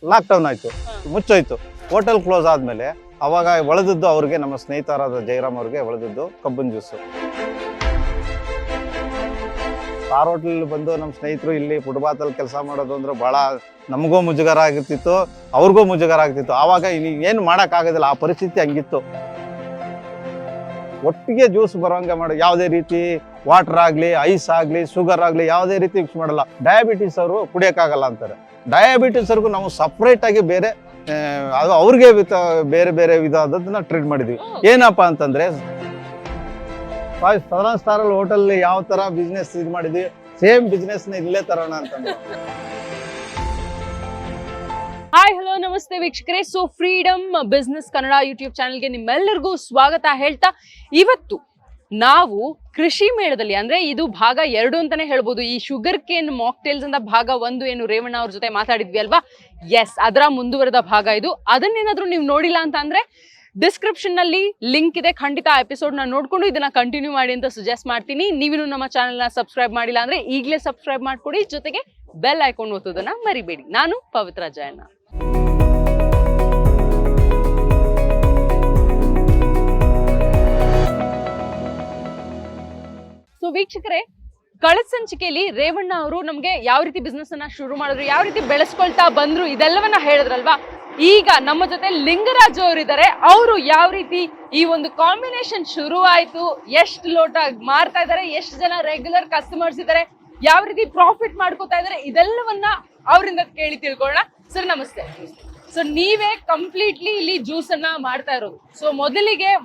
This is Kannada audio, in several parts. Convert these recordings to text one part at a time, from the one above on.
ಲಾಕ್ಡೌನ್ ಆಯ್ತು, ಮುಚ್ಚೋಯ್ತು. ಹೋಟೆಲ್ ಕ್ಲೋಸ್ ಆದ್ಮೇಲೆ ಅವಾಗ ಒಳದದ್ದು ಅವ್ರಿಗೆ, ನಮ್ಮ ಸ್ನೇಹಿತರಾದ ಜಯರಾಮ್ ಅವ್ರಿಗೆ ಒಳದದ್ದು ಕಬ್ಬನ್ ಜ್ಯೂಸು. ಸ್ಟಾರ್ ಹೋಟೆಲ್ ಬಂದು ನಮ್ಮ ಸ್ನೇಹಿತರು ಇಲ್ಲಿ ಫುಟ್ಪಾತಲ್ಲಿ ಕೆಲಸ ಮಾಡೋದು ಅಂದ್ರೆ ಬಹಳ ನಮಗೂ ಮುಜುಗರ ಆಗಿರ್ತಿತ್ತು, ಅವ್ರಿಗೂ ಮುಜುಗರ ಆಗ್ತಿತ್ತು. ಆವಾಗ ಏನು ಮಾಡೋಕ್ಕಾಗೋದಿಲ್ಲ, ಆ ಪರಿಸ್ಥಿತಿ ಹಂಗಿತ್ತು. ಒಟ್ಟಿಗೆ ಜ್ಯೂಸ್ ಬರೋಂಗೆ ಮಾಡಿ, ಯಾವುದೇ ರೀತಿ ವಾಟರ್ ಆಗಲಿ, ಐಸ್ ಆಗಲಿ, ಶುಗರ್ ಆಗಲಿ ಯಾವುದೇ ರೀತಿ ಮಿಕ್ಸ್ ಮಾಡಲ್ಲ. ಡಯಾಬಿಟಿಸ್ ಅವರು ಕುಡಿಯೋಕ್ಕಾಗಲ್ಲ ಅಂತಾರೆ. ಡಯಾಬಿಟಿಸ್ ಅವ್ರಿಗೂ ನಾವು ಸಪ್ರೇಟಾಗಿ ಬೇರೆ, ಅದು ಅವ್ರಿಗೆ ಬೇರೆ ಬೇರೆ ವಿಧವಾದದನ್ನ ಟ್ರೀಟ್ ಮಾಡಿದ್ವಿ. ಏನಪ್ಪ ಅಂತಂದ್ರೆ, ಸದರನ್ ಸ್ಟಾರ್ ಹೋಟೆಲ್ ಯಾವ ತರ ಬಿಸ್ನೆಸ್ ಇದು ಮಾಡಿದ್ವಿ, ಸೇಮ್ ಬಿಸ್ನೆಸ್ ನ ಇಲ್ಲೇ ತರೋಣ ಅಂತಂದ್ರೆ. ಹಾಯ್ ಹಲೋ ನಮಸ್ತೆ ವೀಕ್ಷಕರೇ. So freedom business Kannada YouTube ಚಾನೆಲ್ಗೆ ನಿಮ್ಮೆಲ್ಲರಿಗೂ ಸ್ವಾಗತ ಹೇಳ್ತಾ, ಇವತ್ತು ನಾವು ಕೃಷಿ ಮೇಳದಲ್ಲಿ, ಅಂದ್ರೆ ಇದು ಭಾಗ 2 ಅಂತಾನೆ ಹೇಳ್ಬೋದು. ಈ ಶುಗರ್ ಕೇನ್ ಮಾಕ್ಟೇಲ್ಸ್ ಅಂತ ಭಾಗ 1 ಏನು ರೇವಣ್ಣ ಅವ್ರ ಜೊತೆ ಮಾತಾಡಿದ್ವಿ ಅಲ್ವಾ, ಎಸ್, ಅದರ ಮುಂದುವರೆದ ಭಾಗ ಇದು. ಅದನ್ನೇನಾದ್ರೂ ನೀವು ನೋಡಿಲ್ಲ ಅಂತ ಅಂದ್ರೆ ಡಿಸ್ಕ್ರಿಪ್ಷನ್ ನಲ್ಲಿ ಲಿಂಕ್ ಇದೆ, ಖಂಡಿತ ಆ ಎಪಿಸೋಡ್ ನ ನೋಡ್ಕೊಂಡು ಇದನ್ನ ಕಂಟಿನ್ಯೂ ಮಾಡಿ ಅಂತ ಸಜೆಸ್ಟ್ ಮಾಡ್ತೀನಿ. ನೀವಿನ್ನು ನಮ್ಮ ಚಾನೆಲ್ ನ ಸಬ್ಸ್ಕ್ರೈಬ್ ಮಾಡಿಲ್ಲ ಅಂದ್ರೆ ಈಗಲೇ ಸಬ್ಸ್ಕ್ರೈಬ್ ಮಾಡ್ಕೊಡಿ, ಜೊತೆಗೆ ಬೆಲ್ ಐಕಾನ್ ಒತ್ತೋದನ್ನ ಮರಿಬೇಡಿ. ನಾನು ಪವಿತ್ರ ಜಯಣ್ಣ. ಸೊ ವೀಕ್ಷಕರೇ, ಕಳೆದ ಸಂಚಿಕೆಯಲ್ಲಿ ರೇವಣ್ಣ ಅವರು ನಮ್ಗೆ ಯಾವ ರೀತಿ ಬಿಸ್ನೆಸ್ ಅನ್ನ ಶುರು ಮಾಡಿದ್ರು, ಯಾವ ರೀತಿ ಬೆಳೆಸ್ಕೊಳ್ತಾ ಬಂದ್ರು, ಇದೆಲ್ಲವನ್ನ ಹೇಳಿದ್ರಲ್ವಾ. ಈಗ ನಮ್ಮ ಜೊತೆ ಲಿಂಗರಾಜು ಅವರು ಇದ್ದಾರೆ. ಅವರು ಯಾವ ರೀತಿ ಈ ಒಂದು ಕಾಂಬಿನೇಷನ್ ಶುರು ಆಯ್ತು, ಎಷ್ಟು ಲೋಟ ಮಾರ್ತಾ ಇದಾರೆ, ಎಷ್ಟು ಜನ ರೆಗ್ಯುಲರ್ ಕಸ್ಟಮರ್ಸ್ ಇದ್ದಾರೆ, ಯಾವ ರೀತಿ ಪ್ರಾಫಿಟ್ ಮಾಡ್ಕೋತಾ ಇದಾರೆ, ಇದೆಲ್ಲವನ್ನ ಅವರಿಂದ ಕೇಳಿ ತಿಳ್ಕೊಳ್ಳೋಣ. ಸರ್ ನಮಸ್ತೆ. ಸೊ ನೀವೇ ಕಂಪ್ಲೀಟ್ಲಿ ಇಲ್ಲಿ ಜ್ಯೂಸ್ ಅನ್ನ ಮಾಡ್ತಾ ಇರೋದು. ಸೊ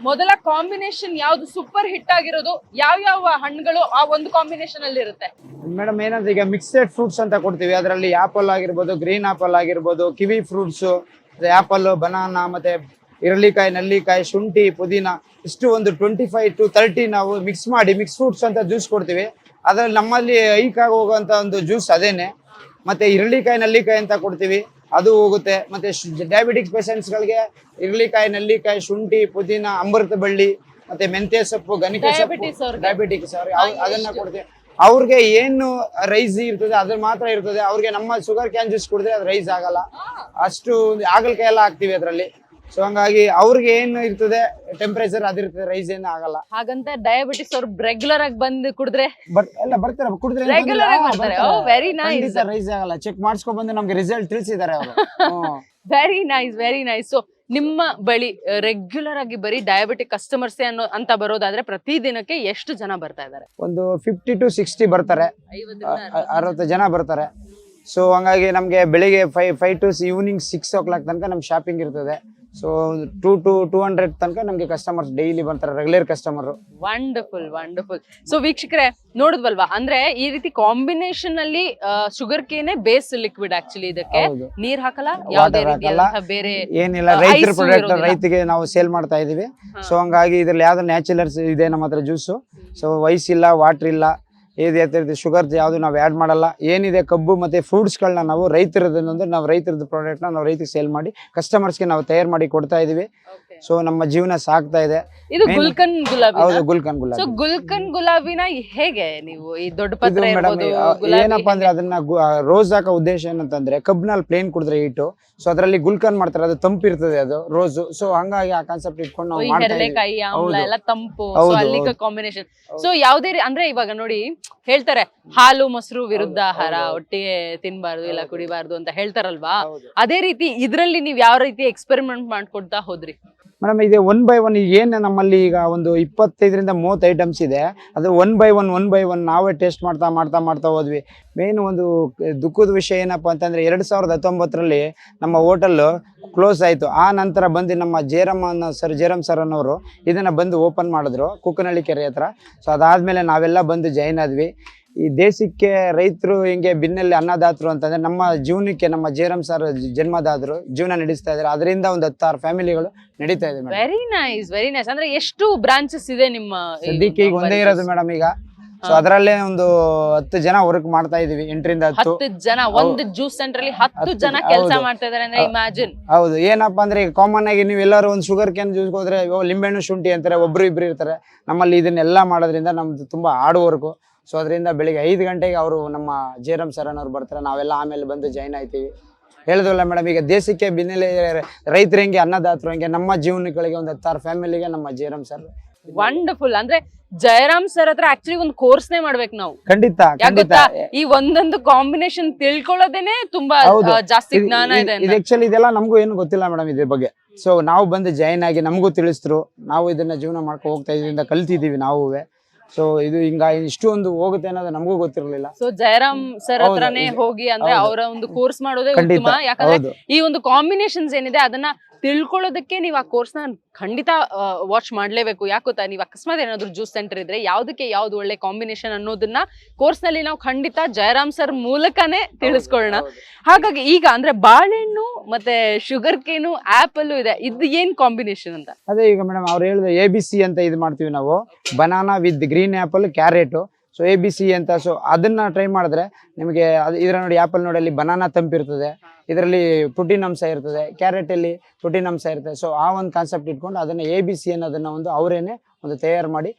ಮೊದಲ ಕಾಂಬಿನೇಷನ್ ಯಾವ್ದು ಸೂಪರ್ ಹಿಟ್ ಆಗಿರೋದು, ಯಾವ ಹಣ್ಣುಗಳು ಆ ಒಂದು ಕಾಂಬಿನೇಷನ್ ಅಲ್ಲಿ ಇರುತ್ತೆ? ಮೇಡಮ್ ಏನಂದ್ರೆ, ಈಗ ಮಿಕ್ಸೆಡ್ ಫ್ರೂಟ್ಸ್ ಅಂತ ಕೊಡ್ತೀವಿ. ಅದರಲ್ಲಿ ಆಪಲ್ ಆಗಿರ್ಬೋದು, ಗ್ರೀನ್ ಆಪಲ್ ಆಗಿರ್ಬೋದು, ಕಿವಿ ಫ್ರೂಟ್ಸ್, ಆಪಲ್, ಬನಾನಾ, ಮತ್ತೆ ಇರಳಿಕಾಯಿ, ನಲ್ಲಿಕಾಯಿ, ಶುಂಠಿ, ಪುದೀನ, ಇಷ್ಟು ಒಂದು 25 to 30 ನಾವು ಮಿಕ್ಸ್ ಮಾಡಿ ಮಿಕ್ಸ್ ಫ್ರೂಟ್ಸ್ ಅಂತ ಜ್ಯೂಸ್ ಕೊಡ್ತೀವಿ. ಅದ್ರಲ್ಲಿ ನಮ್ಮಲ್ಲಿ ಐಕಾಗಿ ಹೋಗುವಂತ ಒಂದು ಜ್ಯೂಸ್ ಅದೇನೆ. ಮತ್ತೆ ಇರಳಿಕಾಯಿ, ನಲ್ಲಿಕಾಯಿ ಅಂತ ಕೊಡ್ತೀವಿ, ಅದು ಹೋಗುತ್ತೆ. ಮತ್ತೆ ಡಯಾಬಿಟಿಕ್ಸ್ ಪೇಷಂಟ್ಸ್ಗಳಿಗೆ ಇರಳಿಕಾಯಿ, ನಲ್ಲಿಕಾಯಿ, ಶುಂಠಿ, ಪುದೀನ, ಅಮೃತ ಬಳ್ಳಿ, ಮತ್ತೆ ಮೆಂತ್ಯ ಸೊಪ್ಪು, ಗಣಿಕೆ ಸೊಪ್ಪು, ಡಯಾಬಿಟಿಕ್ಸ್ ಅದನ್ನ ಕೊಡ್ತೀವಿ. ಅವ್ರಿಗೆ ಏನು ರೈಸ್ ಇರ್ತದೆ ಅದ್ರ ಮಾತ್ರ ಇರ್ತದೆ. ಅವ್ರಿಗೆ ನಮ್ಮ ಶುಗರ್ ಕ್ಯಾನ್ ಜ್ಯೂಸ್ ಕುಡಿದ್ರೆ ಅದು ರೈಸ್ ಆಗಲ್ಲ, ಅಷ್ಟು ಹಾಗಲಕಾಯಿ ಎಲ್ಲ ಹಾಕ್ತಿವಿ ಅದರಲ್ಲಿ. ಸೊ ಹಂಗಾಗಿ ಅವ್ರಿಗೆ ಏನು ಇರ್ತದೆ ಟೆಂಪರೇಚರ್ ಅದಿರ್ತದೆ, ರೈಸ್ ಏನು ಆಗಲ್ಲ. ಹಾಗಂತ ಡಯಾಬಿಟಿಸ್ ಅವ್ರು ರೆಗ್ಯುಲರ್ ಆಗಿ ಬಂದು ಕುಡಿದ್ರೆ ಎಲ್ಲ ಬರ್ತಾರೆ, ಕುಡಿದ್ರೆ ರೈಸ್ ಆಗಲ್ಲ. ಚೆಕ್ ಮಾಡಿಸ್ಕೊ ಬಂದು ನಮ್ಗೆ ರಿಸಲ್ಟ್ ತಿಳಿಸಿದ್ದಾರೆ ಅವರು. Very nice, very nice. So ನಿಮ್ಮ ಬಳಿ ರೆಗ್ಯುಲರ್ ಆಗಿ ಬರೀ ಡಯಾಬಿಟಿಕ್ ಕಸ್ಟಮರ್ಸ್ ಅಂತ ಬರೋದಾದ್ರೆ ಪ್ರತಿ ದಿನಕ್ಕೆ ಎಷ್ಟು ಜನ ಬರ್ತಾ ಇದಾರೆ? ಒಂದು 50 to 60 ಬರ್ತಾರೆ, 60 ಜನ ಬರ್ತಾರೆ. ಸೊ ಹಂಗಾಗಿ ನಮ್ಗೆ ಬೆಳಿಗ್ಗೆ 5 to ಈವ್ನಿಂಗ್ 6 o'clock ತನಕ ನಮ್ ಶಾಪಿಂಗ್ ಇರ್ತದೆ. ಸೊ 2 to 200 ತನಕ ನಮ್ಗೆ ಕಸ್ಟಮರ್ಸ್ ಡೈಲಿ ಬರ್ತಾರೆ, regular customer. Wonderful, wonderful. So ವೀಕ್ಷಕರೇ ನೋಡಿದ್ವಲ್ವಾ, ಅಂದ್ರೆ ಈ ರೀತಿ ಕಾಂಬಿನೇಷನ್ ಅಲ್ಲಿ ಶುಗರ್ ಕೇನೆ ಬೇಸ್ ಲಿಕ್ವಿಡ್. ಆಕ್ಚುಲಿ ಇದಕ್ಕೆ ನೀರ್ ಹಾಕಲ್ಲ, ಯಾವುದೇ ರೀತಿಯಾದಂತಹ ಬೇರೆ ಏನಿಲ್ಲ. ರೈತರ ಪ್ರಾಡಕ್ಟ್ ರೈತರಿಗೆ ನಾವು ಸೇಲ್ ಮಾಡ್ತಾ ಇದೀವಿ. ಸೊ ಹಂಗಾಗಿ ಇದ್ರಲ್ಲಿ ಯಾವ್ದು ನ್ಯಾಚುರಲ್ಸ್ ಇದೆ ನಮ್ಮ ಹತ್ರ ಜ್ಯೂಸು. ಸೊ ವೈಸ್ ಇಲ್ಲ, ವಾಟರ್ ಇಲ್ಲ, ಶುಗರ್ ಯಾವ್ದು ನಾವು ಆ್ಯಡ್ ಮಾಡಲ್ಲ. ಏನಿದೆ ಕಬ್ಬು ಮತ್ತೆ ಫ್ರೂಟ್ಸ್ಗಳನ್ನ ನಾವು ರೈತರದ್ದು ಪ್ರಾಡಕ್ಟ್ ನಾವು ರೈತರಿಗೆ ಸೇಲ್ ಮಾಡಿ ಕಸ್ಟಮರ್ಸ್ಗೆ ನಾವು ತಯಾರು ಮಾಡಿ ಕೊಡ್ತಾ ಇದೀವಿ. ಸೊ ನಮ್ಮ ಜೀವನ ಸಾಕ್ತಾ ಇದೆ. ಇದು ಗುಲ್ಕನ್ ಗುಲಾಬಿ. ಹೌದು, ಗುಲ್ಕನ್ ಗುಲಾಬಿ. ಸೊ ಗುಲ್ಕನ್ ಗುಲಾಬಿನ ಹೇಗೆ ನೀವು ಈ ದೊಡ್ಡ ಪತ್ರ ಏನಪ್ಪಾ ಅಂದ್ರೆ, ಅದನ್ನ ರೋಸ್ ಹಾಕೋ ಉದ್ದೇಶ ಏನಂತಂದ್ರೆ, ಕಬ್ನಲ್ಲಿ ಪ್ಲೇನ್ ಕುಡಿದ್ರೆ ಹೀಟು, ಸೊ ಅದರಲ್ಲಿ ಗುಲ್ಕನ್ ಮಾಡ್ತಾರೆ, ಅದು ತಂಪು ಇರ್ತದೆ, ಅದು ರೋಸ್. ಸೊ ಹಂಗಾಗಿ ಆ ಕಾನ್ಸೆಪ್ಟ್ ಇಟ್ಕೊಂಡು ನಾವು ಹರಳೆಕಾಯಿ, ಆಮ್ಲ ಎಲ್ಲ ತಂಪು, ಅಲ್ಲಿಗೆ ಕಾಂಬಿನೇಷನ್. ಸೊ ಯಾವ್ದೇ ಅಂದ್ರೆ ಇವಾಗ ನೋಡಿ ಹೇಳ್ತಾರೆ, ಹಾಲು ಮೊಸರು ವಿರುದ್ಧ ಆಹಾರ, ಒಟ್ಟಿಗೆ ತಿನ್ಬಾರ್ದು ಇಲ್ಲ ಕುಡಿಬಾರ್ದು ಅಂತ ಹೇಳ್ತಾರಲ್ವಾ. ಅದೇ ರೀತಿ ಇದ್ರಲ್ಲಿ ನೀವ್ ಯಾವ ರೀತಿ ಎಕ್ಸ್ಪೆರಿಮೆಂಟ್ ಮಾಡ್ಕೊಡ್ತಾ ಹೋದ್ರಿ? ಮೇಡಮ್ ಇದೆ 1 by 1 ಏನು ನಮ್ಮಲ್ಲಿ ಈಗ ಒಂದು 25 to 30 ಐಟಮ್ಸ್ ಇದೆ. ಅದು 1 by 1 ನಾವೇ ಟೇಸ್ಟ್ ಮಾಡ್ತಾ ಹೋದ್ವಿ. ಮೇನ್ ಒಂದು ದುಃಖದ ವಿಷಯ ಏನಪ್ಪಾ ಅಂತಂದ್ರೆ, 2019ರಲ್ಲಿ ನಮ್ಮ ಹೋಟೆಲ್ ಕ್ಲೋಸ್ ಆಯ್ತು. ಆ ನಂತರ ಬಂದು ನಮ್ಮ ಜಯರಾಮ್ ಸರ್ ಅನ್ನೋರು ಇದನ್ನ ಬಂದು ಓಪನ್ ಮಾಡಿದ್ರು ಕುಕ್ಕನಹಳ್ಳಿ ಕೆರೆ ಹತ್ರ. ಸೊ ಅದಾದ್ಮೇಲೆ ನಾವೆಲ್ಲ ಬಂದು ಜಾಯಿನ್ ಆದ್ವಿ. ಈ ದೇಶಕ್ಕೆ ರೈತರು ಹಿಂಗೆ ಬಿನ್ನಲ್ಲಿ ಅನ್ನದಾತರು ಅಂತಂದ್ರೆ, ನಮ್ಮ ಜೀವನಕ್ಕೆ ನಮ್ಮ ಜಯರಾಮ್ ಸರ್ ಜನ್ಮದಾದ್ರು ಜೀವನ ನಡೆಸ್ತಾ ಇದಾರೆ. ಅದರಿಂದ ಒಂದು 10-6 ಫ್ಯಾಮಿಲಿಗಳು ನಡೀತಾ ಇದೆ. Very nice, very nice. ಅಂದ್ರೆ ಎಷ್ಟು ಬ್ರಾಂಚಸ್ ಇದೆ ನಿಮ್ಮ? ಸದ್ಯಕ್ಕೆ ಈಗ ಒಂದೇ ಇರೋದು ಮೇಡಮ್ ಈಗ. ಸೊ ಅದರಲ್ಲೇ ಒಂದು 10 ಜನ ವರ್ಕ್ ಮಾಡ್ತಾ ಇದೀವಿ. 8 ರಿಂದ 10 ಜನ ಒಂದು ಜ್ಯೂಸ್ ಸೆಂಟರ್ ಅಲ್ಲಿ 10 ಜನ ಕೆಲಸ ಮಾಡ್ತಾ ಇದಾರೆ ಅಂದ್ರೆ ಇಮ್ಯಾಜಿನ್. ಹೌದು. ಏನಪ್ಪಾ ಅಂದ್ರೆ, ಈಗ ಕಾಮನ್ ಆಗಿ ನೀವು ಎಲ್ಲರೂ ಒಂದು ಶುಗರ್ ಕ್ಯಾನ್ ಜ್ಯೂಸ್ ಹೋದ್ರೆ ಲಿಂಬೆಹಣ್ಣು, ಶುಂಠಿ ಅಂತಾರೆ, ಒಬ್ರು ಇಬ್ರು ಇರ್ತಾರೆ. ನಮ್ಮಲ್ಲಿ ಇದನ್ನೆಲ್ಲ ಮಾಡೋದ್ರಿಂದ ನಮ್ದು ತುಂಬಾ ಹಾರ್ಡ್ ವರ್ಕ್. ಸೊ ಅದರಿಂದ ಬೆಳಿಗ್ಗೆ 5 ಗಂಟೆಗೆ ಅವರು ನಮ್ಮ ಜಯರಾಮ್ ಸರ್ ಅನ್ನೋರು ಬರ್ತಾರೆ, ನಾವೆಲ್ಲ ಆಮೇಲೆ ಬಂದು ಜಾಯಿನ್ ಆಯ್ತೀವಿ. ಹೇಳಿದ್ವಲ್ಲ ಮೇಡಮ್, ಈಗ ದೇಶಕ್ಕೆ ಬೆನ್ನೆಲೆ ರೈತರು ಹೆಂಗೆ ಅನ್ನದಾತರು ಹಂಗೆ ನಮ್ಮ ಜೀವನಗಳಿಗೆ ಒಂದು 10 ಫ್ಯಾಮಿಲಿಗೆ ನಮ್ಮ ಜಯರಾಮ್ ಸರ್ ವಂಡರ್ಫುಲ್. ಅಂದ್ರೆ ಜಯರಾಮ್ ಸರ್ ಹತ್ರ ಆಕ್ಚುಲಿ ಒಂದು ಕೋರ್ಸ್ನೇ ಮಾಡ್ಬೇಕು ನಾವು. ಖಂಡಿತ ಖಂಡಿತ. ಈ ಒಂದೊಂದು ಕಾಂಬಿನೇಷನ್ ತಿಳ್ಕೊಳ್ಳೋದೇನೆ ತುಂಬಾ ಜಾಸ್ತಿ ಜ್ಞಾನ ಇದೆ. ಇದು ಆಕ್ಚುಲಿ ಇದೆಲ್ಲ ನಮಗೂ ಏನು ಗೊತ್ತಿಲ್ಲ ಮೇಡಮ್ ಇದ್ರ ಬಗ್ಗೆ. ಸೊ ನಾವು ಬಂದು ಜಾಯಿನ್ ಆಗಿ ನಮಗೂ ತಿಳಿಸಿದ್ರು, ನಾವು ಇದನ್ನ ಜೀವನ ಮಾಡ್ಕೊಂಡು ಹೋಗ್ತಾ ಇದರಿಂದ ಕಲ್ತಿದೀವಿ ನಾವು. ಸೊ ಇದು ಹಿಂಗ ಇಷ್ಟು ಒಂದು ಹೋಗುತ್ತೆ ಅನ್ನೋದು ನಮಗೂ ಗೊತ್ತಿರಲಿಲ್ಲ. ಸೊ ಜಯರಾಮ್ ಸರ್ ಹತ್ರನೇ ಹೋಗಿ ಅಂದ್ರೆ ಅವರ ಒಂದು ಕೋರ್ಸ್ ಮಾಡೋದೇ ಉತ್ತಮ. ಯಾಕಂದ್ರೆ ಈ ಒಂದು ಕಾಂಬಿನೇಷನ್ಸ್ ಏನಿದೆ ಅದನ್ನ ತಿಳ್ಕೊಳ್ಳೋದಕ್ಕೆ ನೀವು ಆ ಕೋರ್ಸ್ ನ ಖಂಡಿತ ವಾಚ್ ಮಾಡ್ಲೇಬೇಕು. ಯಾಕೋತಾ ನೀವು ಅಕಸ್ಮಾತ್ ಏನಾದ್ರು ಜ್ಯೂಸ್ ಸೆಂಟರ್ ಇದ್ರೆ ಯಾವ್ದಕ್ಕೆ ಯಾವ್ದು ಒಳ್ಳೆ ಕಾಂಬಿನೇಷನ್ ಅನ್ನೋದನ್ನ ಕೋರ್ಸ್ ನಲ್ಲಿ ನಾವು ಖಂಡಿತ ಜಯರಾಮ್ ಸರ್ ಮೂಲಕನೇ ತಿಳಿಸ್ಕೊಳ್ಳೋಣ. ಹಾಗಾಗಿ ಈಗ ಅಂದ್ರೆ ಬಾಳೆಹಣ್ಣು ಮತ್ತೆ ಶುಗರ್ ಕೇನು ಆಪಲ್ ಇದೆ, ಇದು ಏನ್ ಕಾಂಬಿನೇಷನ್ ಅಂತ? ಅದೇ ಈಗ ಮೇಡಮ್ ಅವ್ರು ಹೇಳಿದ್ರೆ ABC ಅಂತ ಇದು ಮಾಡ್ತೀವಿ ನಾವು, banana with green apple carrot. So ABC ಅಂತ. ಸೊ ಅದನ್ನ ಟ್ರೈ ಮಾಡಿದ್ರೆ ನಿಮಗೆ ಇದ್ರ ನೋಡಿ, ಆಪಲ್ ನೋಡಿ ಅಲ್ಲಿ ಬನಾನಾ ತಂಪಿರ್ತದೆ, ಇದರಲ್ಲಿ ಪ್ರೋಟೀನ್ ಅಂಶ ಇರ್ತದೆ, ಕ್ಯಾರೆಟ್ ಅಲ್ಲಿ ಪ್ರೋಟೀನ್ ಅಂಶ ಇರ್ತದೆ. ಸೊ ಆ ಒಂದು ಕಾನ್ಸೆಪ್ಟ್ ಇಟ್ಕೊಂಡು ಅದನ್ನ ABC ಅನ್ನೋದನ್ನ ಒಂದು ಅವರೇನೆ ಒಂದು ತಯಾರು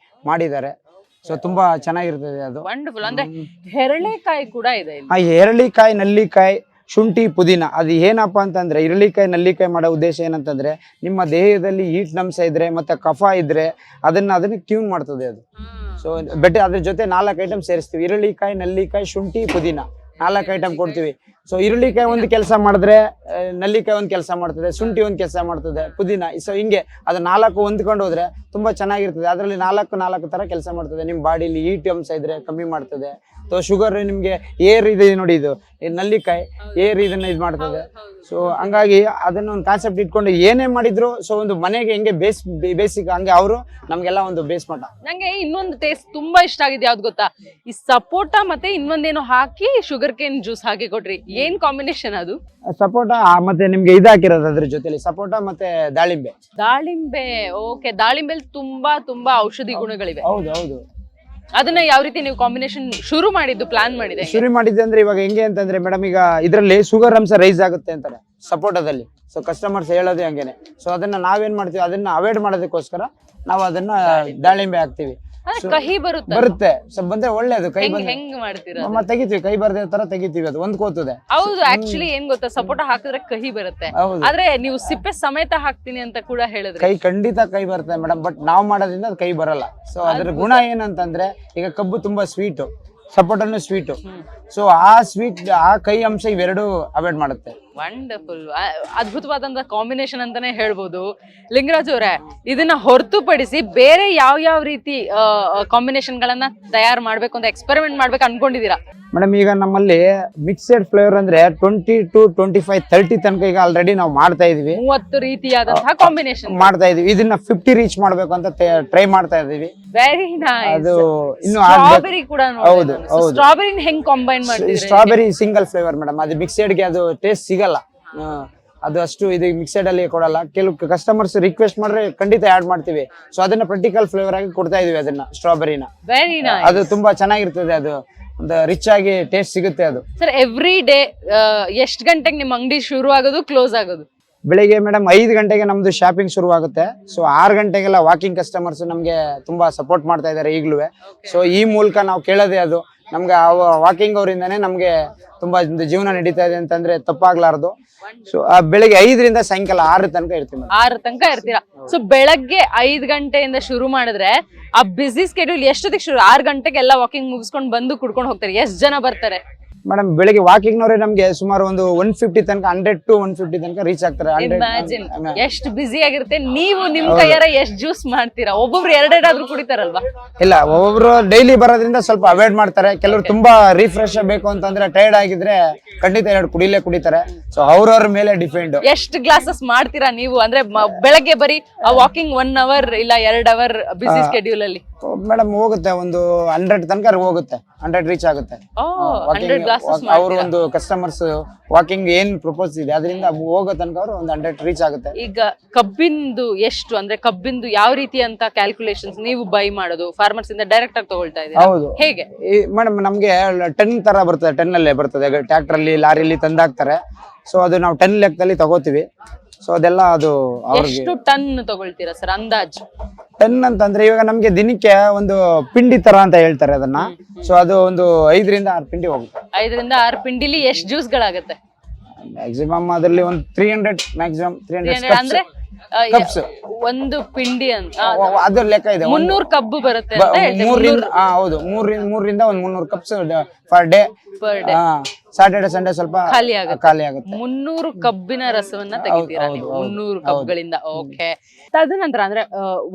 ಮಾಡಿದ್ದಾರೆ. ಸೊ ತುಂಬಾ ಚೆನ್ನಾಗಿರ್ತದೆ ಅದು. ವಂಡರ್ಫುಲ್. ಅಂದ್ರೆ ಹೆರಳೆಕಾಯಿ ಕೂಡ ಇದೆ ಇಲ್ಲಿ. ಆ ಹೆರಳಿಕಾಯಿ, ನಲ್ಲಿಕಾಯಿ, ಶುಂಠಿ, ಪುದೀನ. ಅದು ಏನಪ್ಪಾ ಅಂತಂದ್ರೆ ಇರಳಿಕಾಯಿ ನಲ್ಲಿಕಾಯಿ ಮಾಡೋ ಉದ್ದೇಶ ಏನಂತಂದ್ರೆ ನಿಮ್ಮ ದೇಹದಲ್ಲಿ ಹೀಟ್ ಅಂಶ ಇದ್ರೆ ಮತ್ತೆ ಕಫ ಇದ್ರೆ ಅದನ್ನ ಕ್ಯೂನ್ ಮಾಡ್ತದೆ ಅದು. ಸೊ ಅದ್ರ ಜೊತೆ 4 ಐಟಮ್ ಸೇರಿಸ್ತೀವಿ. ಈರುಳ್ಳಿಕಾಯಿ, ನಲ್ಲಿಕಾಯಿ, ಶುಂಠಿ, ಪುದೀನ 4 ಐಟಮ್ ಕೊಡ್ತೀವಿ. ಸೊ ಈರುಳ್ಳಿಕಾಯಿ ಒಂದು ಕೆಲಸ ಮಾಡಿದ್ರೆ ನಲ್ಲಿಕಾಯಿ ಒಂದು ಕೆಲಸ ಮಾಡ್ತದೆ, ಶುಂಠಿ ಒಂದು ಕೆಲಸ ಮಾಡ್ತದೆ, ಪುದೀನ. ಸೊ ಹಿಂಗೆ ಅದು 4 ಹೊಂದ್ಕೊಂಡು ಹೋದ್ರೆ ತುಂಬಾ ಚೆನ್ನಾಗಿರ್ತದೆ. ಅದರಲ್ಲಿ 4 ತರ ಕೆಲಸ ಮಾಡ್ತದೆ. ನಿಮ್ ಬಾಡಿಲಿ ಹೀಟ್ ಅಂಶ ಇದ್ರೆ ಕಮ್ಮಿ ಮಾಡ್ತದೆ. ಸೊ ಶುಗರ್ ನಿಮ್ಗೆ ಏರ್ ಇದೆ ನೋಡಿ, ಇದು ನಲ್ಲಿಕಾಯಿ ಏರ್ ಇದನ್ನ ಇದು ಮಾಡ್ತದೆ. ಸೊ ಹಂಗಾಗಿ ಅದನ್ನ ಒಂದು ಕಾನ್ಸೆಪ್ಟ್ ಇಟ್ಕೊಂಡು ಏನೇ ಮಾಡಿದ್ರು ಸೊ ಒಂದು ಮನೆಗೆ ಹೆಂಗೆ ಬೇಸಿಕ್ ಹಂಗೆ ಅವರು ನಮ್ಗೆಲ್ಲ ಒಂದು ಬೇಸ್ ಮಠ. ನಂಗೆ ಇನ್ನೊಂದು ಟೇಸ್ಟ್ ತುಂಬಾ ಇಷ್ಟ ಆಗಿದೆ, ಯಾವ್ದು ಗೊತ್ತಾ? ಈ ಸಪೋಟ ಮತ್ತೆ ಇನ್ನೊಂದೇನೋ ಹಾಕಿ ಶುಗರ್ ಕೇನ್ ಜ್ಯೂಸ್ ಹಾಕಿ ಕೊಟ್ರಿ, ಏನ್ ಕಾಂಬಿನೇಷನ್ ಅದು? ಸಪೋಟ ಮತ್ತೆ ನಿಮ್ಗೆ ಇದಾಕಿರೋದು ಅದ್ರ ಜೊತೆಲಿ ಸಪೋಟ ಮತ್ತೆ ದಾಳಿಂಬೆ. ದಾಳಿಂಬೆ, ಓಕೆ. ದಾಳಿಂಬೆಲಿ ತುಂಬಾ ಔಷಧಿ ಗುಣಗಳಿವೆ. ಹೌದು ಹೌದು. ಅದನ್ನ ಯಾವ ರೀತಿ ನೀವು ಕಾಂಬಿನೇಷನ್ ಶುರು ಮಾಡಿದ್ದು, ಪ್ಲಾನ್ ಮಾಡಿದೆ? ಶುರು ಮಾಡಿದ್ದೆ ಅಂದ್ರೆ ಇವಾಗ ಹೆಂಗೆ ಅಂತಂದ್ರೆ ಮೇಡಮ್, ಈಗ ಇದರಲ್ಲಿ ಶುಗರ್ ಅಂಶ ರೈಸ್ ಆಗುತ್ತೆ ಅಂತಾರೆ ಸಪೋಟದಲ್ಲಿ. ಸೊ ಕಸ್ಟಮರ್ಸ್ ಹೇಳೋದೇ ಹಂಗೇನೆ. ಸೊ ಅದನ್ನ ನಾವೇನ್ ಮಾಡ್ತೀವಿ, ಅದನ್ನ ಅವಾಯ್ಡ್ ಮಾಡೋದಕ್ಕೋಸ್ಕರ ನಾವು ಅದನ್ನ ದಾಳಿಂಬೆ ಹಾಕ್ತಿವಿ. ಕಹಿ ಬರುತ್ತೆ. ಸೊ ಬಂದ್ರೆ ಒಳ್ಳೇದು. ಕೈ ಹೆಂಗ್ ಮಾಡ್ತೀರಾ? ತೆಗಿತೀವಿ, ಕೈ ಬರ್ದೇ ತರ ತೆಗಿತೀವಿ, ಅದು ಹೊಂದ್ಕೋತದೆ. ಹೌದು. ಆಕ್ಚುಲಿ ಏನ್ ಗೊತ್ತಾ, ಸಪೋಟ ಹಾಕಿದ್ರೆ ಕಹಿ ಬರುತ್ತೆ. ಆದ್ರೆ ನೀವು ಸಿಪ್ಪೆ ಸಮೇತ ಹಾಕ್ತೀನಿ ಅಂತ ಕೂಡ ಹೇಳಿದ್ರೆ ಕೈ ಖಂಡಿತ ಕೈ ಬರುತ್ತೆ ಮೇಡಮ್. ಬಟ್ ನಾವ್ ಮಾಡೋದ್ರಿಂದ ಅದು ಕೈ ಬರಲ್ಲ. ಸೊ ಅದ್ರ ಗುಣ ಏನಂತಂದ್ರೆ ಈಗ ಕಬ್ಬು ತುಂಬಾ ಸ್ವೀಟು, ಸಪೋಟನು ಸ್ವೀಟು. ಸೊ ಆ ಕೈ ಅಂಶ ಇವೆರಡು ಅವಾಯ್ಡ್ ಮಾಡುತ್ತೆ. ವಂಡರ್ಫುಲ್. ಅದ್ಭುತವಾದಂತ ಕಾಂಬಿನೇಷನ್ ಅಂತಾನೆ ಹೇಳ್ಬೋದು. ಲಿಂಗರಾಜ್ ಅವರೇ, ಇದನ್ನ ಹೊರತುಪಡಿಸಿ ಬೇರೆ ಯಾವ ರೀತಿ ಕಾಂಬಿನೇಷನ್ ಗಳನ್ನ ತಯಾರು ಮಾಡ್ಬೇಕು ಅಂತ ಎಕ್ಸ್ಪೆರಿಮೆಂಟ್ ಮಾಡ್ಬೇಕು ಅನ್ಕೊಂಡಿದೀರಾ? ಮೇಡಮ್ ಈಗ ನಮ್ಮಲ್ಲಿ ಮಿಕ್ಸೆಡ್ ಫ್ಲೇವರ್ ಅಂದ್ರೆ 20 to 25, 30 ತನಕ ಈಗ ಆಲ್ರೆಡಿ ನಾವು ಮಾಡ್ತಾ ಇದೀವಿ. 30 ರೀತಿಯಾದಂತಹ ಕಾಂಬಿನೇಷನ್ ಮಾಡ್ತಾ ಇದೀವಿ. ಇದನ್ನ 50 ರೀಚ್ ಮಾಡ್ಬೇಕು ಅಂತ ಟ್ರೈ ಮಾಡ್ತಾ ಇದೀವಿ. Very nice. ಅದು ಇನ್ನು ಸ್ಟ್ರಾಬೆರಿ ಕೂಡ. ಹೌದು ಹೌದು. ಸ್ಟ್ರಾಬೆರಿನ ಹೆಂಗ್ ಕಂಬೈನ್ ಮಾಡ್ತೀರಾ? ಸ್ಟ್ರಾಬೆರಿ ಸಿಂಗಲ್ ಫ್ಲೇವರ್ ಮೇಡಮ್, ಅದು ಮಿಕ್ಸೆಡ್ ಗೆ ಅದು ಟೇಸ್ಟ್ ಸಿಗಲ್ಲ. ಅದು ಅಷ್ಟು ಇದು ಮಿಕ್ಸೆಡ್ ಅಲ್ಲಿ ಕೊಡಲ್ಲ. ಕೆಲವು ಕಸ್ಟಮರ್ಸ್ ರಿಕ್ವೆಸ್ಟ್ ಮಾಡ್ರೆ ಖಂಡಿತ ಆಡ್ ಮಾಡ್ತೀವಿ. ಸೊ ಅದನ್ನ ಪ್ರಾಕ್ಟಿಕಲ್ ಫ್ಲೇವರ್ ಆಗಿ ಕೊಡ್ತಾ ಇದೀವಿ ಅದನ್ನ ಸ್ಟ್ರಾಬೆರಿನ. Very nice. ಅದು ತುಂಬಾ ಚೆನ್ನಾಗಿರ್ತದೆ. ಅದು ಒಂದು ರಿಚ್ ಆಗಿ ಟೇಸ್ಟ್ ಸಿಗುತ್ತೆ ಅದು. ಸರ್, ಎವ್ರಿ ಡೇ ಎಷ್ಟು ಗಂಟೆಗೆ ನಿಮ್ಮ ಅಂಗಡಿ ಶುರು ಆಗೋದು, ಕ್ಲೋಸ್ ಆಗೋದು? ಬೆಳಿಗ್ಗೆ ಮೇಡಮ್ 5 ಗಂಟೆಗೆ ನಮ್ದು ಶಾಪಿಂಗ್ ಶುರು ಆಗುತ್ತೆ. ಸೊ 6 ಗಂಟೆಗೆಲ್ಲ ವಾಕಿಂಗ್ ಕಸ್ಟಮರ್ಸ್ ನಮ್ಗೆ ತುಂಬಾ ಸಪೋರ್ಟ್ ಮಾಡ್ತಾ ಇದ್ದಾರೆ ಈಗ್ಲೂ. ಸೊ ಈ ಮೂಲಕ ನಾವು ಕೇಳೋದೇ ಅದು, ನಮ್ಗೆ ವಾಕಿಂಗ್ ಅವರಿಂದಾನೇ ನಮ್ಗೆ ತುಂಬಾ ಜೀವನ ನಡೀತಾ ಇದೆ ಅಂತಂದ್ರೆ ತಪ್ಪಾಗ್ಲಾರ್ದು. ಸೊ ಬೆಳಿಗ್ಗೆ 5ರಿಂದ ಸಾಯಂಕಾಲ 6 ತನಕ ಇರ್ತೀವಿ. 6 ತನಕ ಇರ್ತೀರಾ? ಸೊ ಬೆಳಗ್ಗೆ 5 ಗಂಟೆಯಿಂದ ಶುರು ಮಾಡಿದ್ರೆ ಆ ಬಿಸಿ ಸ್ಕೆಡ್ಯೂಲ್ ಎಷ್ಟೊತ್ತಿಗೆ ಶುರು? 6 ಗಂಟೆಗೆ ಎಲ್ಲ ವಾಕಿಂಗ್ ಮುಗಿಸ್ಕೊಂಡು ಬಂದು ಕುಡ್ಕೊಂಡು ಹೋಗ್ತಾರೆ. ಎಷ್ಟು ಜನ ಬರ್ತಾರೆ ಮೇಡಮ್? ಬೆಳಿಗ್ಗೆ ವಾಕಿಂಗ್ ನವರೇ ನಮ್ಗೆ ಸುಮಾರು ಒಂದು 150 ತನಕ, 100 to 150 ತನಕ ರೀಚ್ ಆಗ್ತಾರೆ. ಇಮ್ಯಾಜಿನ್ ಎಷ್ಟು ಬಿಸಿ ಆಗಿರುತ್ತೆ. ನೀವು ನಿಮ್ ಕೈಯಾರ ಎಷ್ಟು ಜ್ಯೂಸ್ ಮಾಡ್ತೀರಾ? ಒಬ್ಬೊಬ್ರು 2 ಕುಡಿತಾರಲ್ವಾ? ಇಲ್ಲ, ಒಬ್ಬೊಬ್ರು ಡೈಲಿ ಬರೋದ್ರಿಂದ ಸ್ವಲ್ಪ ಅವಾಯ್ಡ್ ಮಾಡ್ತಾರೆ. ಕೆಲವರು ತುಂಬಾ ರಿಫ್ರೆಶ್ ಬೇಕು ಅಂತಂದ್ರೆ ಟೈರ್ಡ್ ಆಗಿದ್ರೆ ಖಂಡಿತ 2 ಕುಡಿತಾರೆ. ಸೊ ಅವ್ರವ್ರ ಮೇಲೆ ಡಿಪೆಂಡ್. ಎಷ್ಟು ಗ್ಲಾಸಸ್ ಮಾಡ್ತೀರಾ ನೀವು? ಅಂದ್ರೆ ಬೆಳಗ್ಗೆ ಬರೀ ವಾಕಿಂಗ್ 1 ಅವರ್ ಇಲ್ಲ 2 ಅವರ್ ಬಿಸಿ ಸ್ಕೆಡ್ಯೂಲ್ ಅಲ್ಲಿ? ಮೇಡಮ್ ಹೋಗುತ್ತೆ, ಒಂದು 100 ತನಕ ಹೋಗುತ್ತೆ. 100 ರೀಚ್ ಆಗುತ್ತೆ. ಅವರು ಒಂದು ಕಸ್ಟಮರ್ಸ್ ವಾಕಿಂಗ್ ಏನ್ ಪ್ರಪೋಸ್ ಇದೆ ಅದರಿಂದ ಹೋಗೋ ತನಕ ಅವರು ಒಂದು 100 ರೀಚ್ ಆಗುತ್ತೆ. ಈಗ ಕಬ್ಬಿಂದು ಎಷ್ಟು, ಅಂದ್ರೆ ಕಬ್ಬಿಂದು ಯಾವ ರೀತಿ ಅಂತ ಕ್ಯಾಲ್ಕುಲೇಷನ್ಸ್ ನೀವು ಬೈ ಮಾಡೋದು? ಫಾರ್ಮರ್ಸ್ ಇಂದ ಡೈರೆಕ್ಟ್ ಆಗಿ ತಗೊಳ್ತಾ ಇದ್ದೀರಾ? ಹೌದು. ಹೇಗೆ ಮೇಡಮ್? ನಮ್ಗೆ 10 ತರ ಬರ್ತದೆ. 10 ಅಲ್ಲೇ ಬರ್ತದೆ. ಟ್ರ್ಯಾಕ್ಟರ್ ಅಲ್ಲಿ, ಲಾರಿಲಿ ತಂದಾಕ್ತಾರೆ. ಸೊ ಅದು ನಾವು 10 ಲೆಕ್ಕದಲ್ಲಿ ತಗೋತೀವಿ. ಸೊ ಅದೆಲ್ಲ ಅದು ಎಷ್ಟು ಟನ್ ತಗೊಳ್ತೀರಾ ಸರ್ ಅಂದಾಜು? 10 ಅಂತಂದ್ರೆ ಇವಾಗ ನಮ್ಗೆ ದಿನಕ್ಕೆ ಒಂದು ಪಿಂಡಿ ತರ ಅಂತ ಹೇಳ್ತಾರೆ ಅದನ್ನ. ಸೊ ಅದು ಒಂದು 5ರಿಂದ 6 ಪಿಂಡಿ ಹೋಗುತ್ತೆ. 5ರಿಂದ 6 ಪಿಂಡಿಲಿ ಎಷ್ಟು ಜ್ಯೂಸ್ ಗಳಾಗುತ್ತೆ? ಮ್ಯಾಕ್ಸಿಮಮ್ ಅದರಲ್ಲಿ ಒಂದು 300 ಮ್ಯಾಕ್ಸಿಮಮ್ 300 ಅಂದ್ರೆ ಕಪ್ಸ್ ಒಂದು ಪಿಂಡಿ ಅಂತ ಅದ್ರ ಲೆಕ್ಕ ಇದೆ. 300 ಕಬ್ಬು ಬರುತ್ತೆ ಅಂತ ಹೇಳ್ತೀವಿ. ಹೌದು, ಮೂರರಿಂದ ಒಂದು 300 cups per day. Saturday Sunday ಸ್ವಲ್ಪ ಖಾಲಿ ಆಗುತ್ತೆ. 300 ಕಬ್ಬಿನ ರಸವನ್ನ ತೆಗಿತೀರಾ ನೀವು 300 ಕಬ್ಗಳಿಂದ. ಓಕೆ. ತದನಂತರ ಅಂದ್ರೆ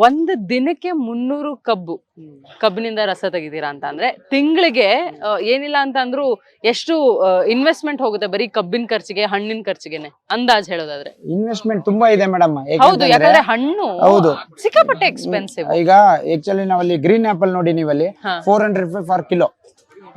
ಒಂದು ದಿನಕ್ಕೆ 300 ಕಬ್ಬಿನಿಂದ ರಸ ತೆಗಿತೀರಾ ಅಂತ ಅಂದ್ರೆ ತಿಂಗಳಿಗೆ ಏನಿಲ್ಲ ಅಂತ ಅಂದ್ರು ಎಷ್ಟು ಇನ್ವೆಸ್ಟ್ಮೆಂಟ್ ಹೋಗುತ್ತೆ ಬರೀ ಕಬ್ಬಿನ ಖರ್ಚಿಗೆ, ಹಣ್ಣಿನ ಖರ್ಚಿಗೆನೆ ಅಂದಾಜ್ ಹೇಳೋದಾದ್ರೆ? ಇನ್ವೆಸ್ಟ್ಮೆಂಟ್ ತುಂಬಾ ಇದೆ ಮೇಡಮ್. ಹೌದು, ಯಾಕಂದ್ರೆ ಹಣ್ಣು ಸಿಕ್ಕಾಪಟ್ಟೆ ಎಕ್ಸ್ಪೆನ್ಸಿವ್. ಈಗ ಆಕ್ಚುಲಿ ನಾವಲ್ಲಿ ಗ್ರೀನ್ ಆಪಲ್ ನೋಡಿ, ನೀವಲ್ಲಿ 400 ರೂಪಾಯಿ ಫಾರ್ ಕಿಲೋ.